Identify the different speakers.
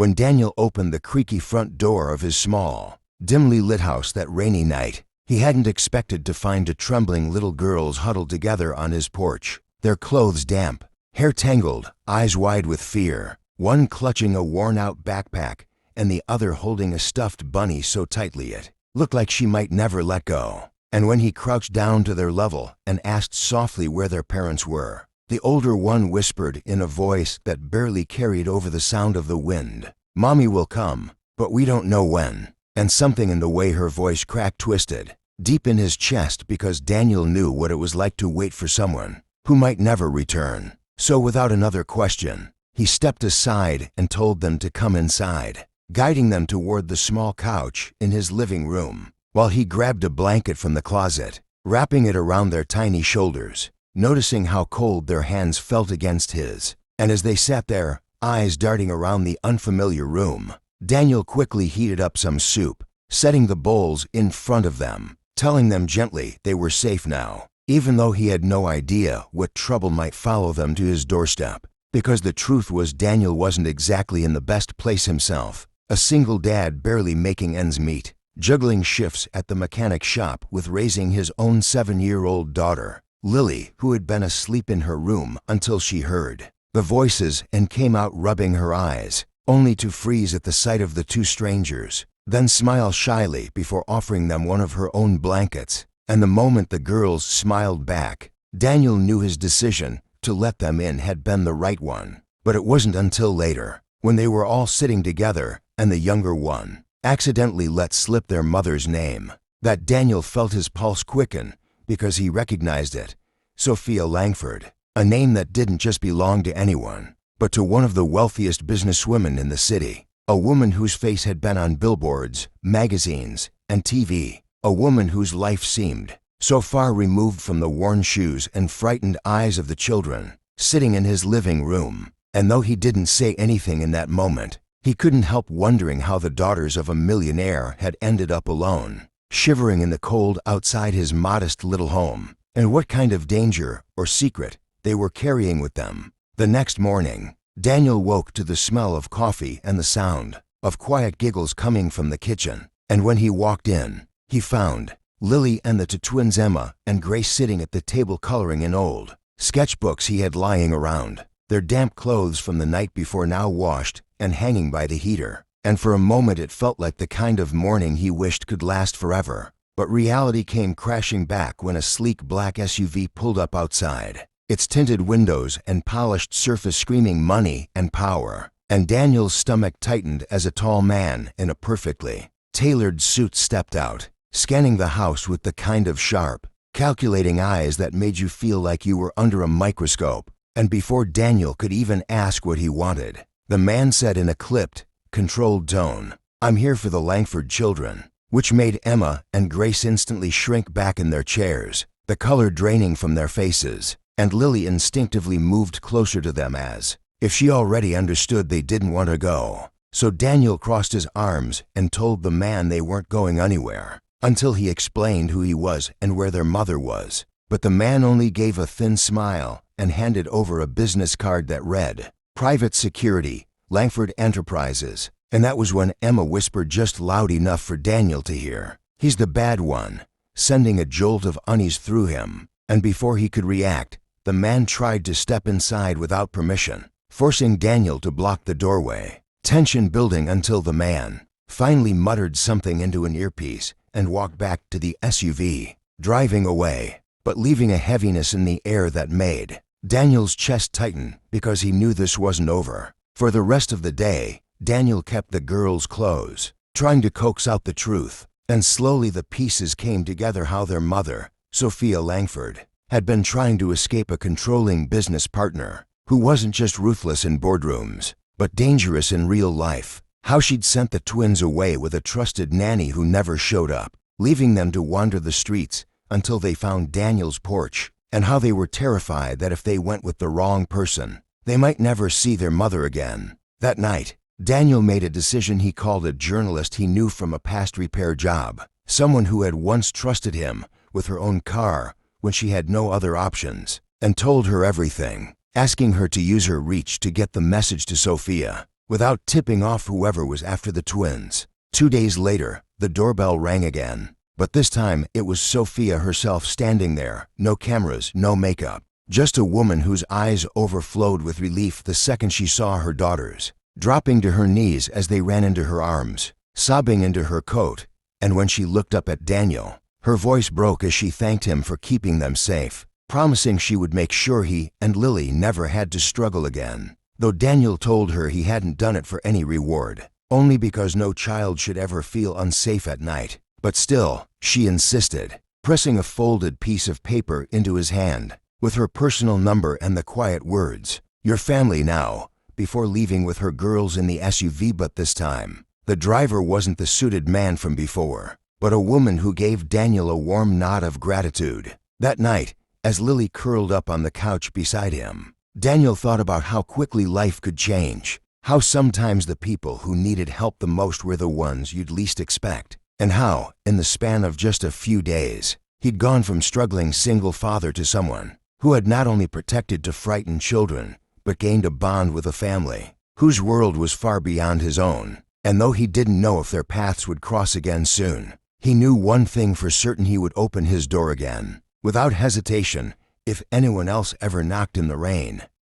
Speaker 1: when Daniel opened the creaky front door of his small, dimly lit house that rainy night. He hadn't expected to find two trembling little girls huddled together on his porch, their clothes damp, hair tangled, eyes wide with fear, one clutching a worn-out backpack and the other holding a stuffed bunny so tightly it looked like she might never let go. And when he crouched down to their level and asked softly where their parents were, the older one whispered in a voice that barely carried over the sound of the wind, "Mommy will come, but we don't know when." And something in the way her voice cracked twisted deep in his chest, because Daniel knew what it was like to wait for someone who might never return. So without another question, he stepped aside and told them to come inside, guiding them toward the small couch in his living room, while he grabbed a blanket from the closet, wrapping it around their tiny shoulders, noticing how cold their hands felt against his. And as they sat there, eyes darting around the unfamiliar room, Daniel quickly heated up some soup, setting the bowls in front of them, telling them gently they were safe now, even though he had no idea what trouble might follow them to his doorstep. Because the truth was, Daniel wasn't exactly in the best place himself, a single dad barely making ends meet, juggling shifts at the mechanic shop with raising his own 7-year-old daughter, Lily, who had been asleep in her room until she heard the voices and came out rubbing her eyes, only to freeze at the sight of the two strangers, then smile shyly before offering them one of her own blankets. And the moment the girls smiled back, Daniel knew his decision to let them in had been the right one. But it wasn't until later, when they were all sitting together and the younger one accidentally let slip their mother's name, that Daniel felt his pulse quicken, because he recognized it. Sophia Langford, a name that didn't just belong to anyone, but to one of the wealthiest businesswomen in the city, a woman whose face had been on billboards, magazines, and TV, a woman whose life seemed so far removed from the worn shoes and frightened eyes of the children sitting in his living room. And though he didn't say anything in that moment, he couldn't help wondering how the daughters of a millionaire had ended up alone, shivering in the cold outside his modest little home, and what kind of danger or secret they were carrying with them. The next morning, Daniel woke to the smell of coffee and the sound of quiet giggles coming from the kitchen. And when he walked in, he found Lily and the two twins Emma and Grace sitting at the table coloring in old sketchbooks he had lying around, their damp clothes from the night before now washed and hanging by the heater. And for a moment it felt like the kind of morning he wished could last forever. But reality came crashing back when a sleek black SUV pulled up outside, its tinted windows and polished surface screaming money and power. And Daniel's stomach tightened as a tall man in a perfectly tailored suit stepped out, scanning the house with the kind of sharp, calculating eyes that made you feel like you were under a microscope. And before Daniel could even ask what he wanted, the man said in a clipped, controlled tone, "I'm here for the Langford children," which made Emma and Grace instantly shrink back in their chairs, the color draining from their faces. And Lily instinctively moved closer to them as if she already understood they didn't want to go. So Daniel crossed his arms and told the man they weren't going anywhere until he explained who he was and where their mother was. But the man only gave a thin smile and handed over a business card that read, "Private Security, Langford Enterprises." And that was when Emma whispered just loud enough for Daniel to hear, "He's the bad one," sending a jolt of unease through him. And before he could react, the man tried to step inside without permission, forcing Daniel to block the doorway. Tension building until the man finally muttered something into an earpiece and walked back to the SUV, driving away, but leaving a heaviness in the air that made Daniel's chest tighten, because he knew this wasn't over. For the rest of the day, Daniel kept the girls close, trying to coax out the truth, and slowly the pieces came together how their mother, Sophia Langford, had been trying to escape a controlling business partner who wasn't just ruthless in boardrooms, but dangerous in real life. How she'd sent the twins away with a trusted nanny who never showed up, leaving them to wander the streets until they found Daniel's porch, and how they were terrified that if they went with the wrong person, they might never see their mother again. That night, Daniel made a decision. He called a journalist he knew from a past repair job, someone who had once trusted him with her own car when she had no other options, and told her everything, asking her to use her reach to get the message to Sophia. without tipping off whoever was after the twins. 2 days later, the doorbell rang again. But this time, it was Sophia herself standing there. No cameras, no makeup. Just a woman whose eyes overflowed with relief the second she saw her daughters, dropping to her knees as they ran into her arms, sobbing into her coat. And when she looked up at Daniel, her voice broke as she thanked him for keeping them safe, promising she would make sure he and Lily never had to struggle again. Though Daniel told her he hadn't done it for any reward, only because no child should ever feel unsafe at night. But still, she insisted, pressing a folded piece of paper into his hand, with her personal number and the quiet words, "Your family now," before leaving with her girls in the SUV. But this time, the driver wasn't the suited man from before, but a woman who gave Daniel a warm nod of gratitude. That night, as Lily curled up on the couch beside him, Daniel thought about how quickly life could change, how sometimes the people who needed help the most were the ones you'd least expect, and how, in the span of just a few days, he'd gone from struggling single father to someone who had not only protected to frightened children, but gained a bond with a family whose world was far beyond his own. And though he didn't know if their paths would cross again soon, he knew one thing for certain: he would open his door again, without hesitation, if anyone else ever knocked in the rain.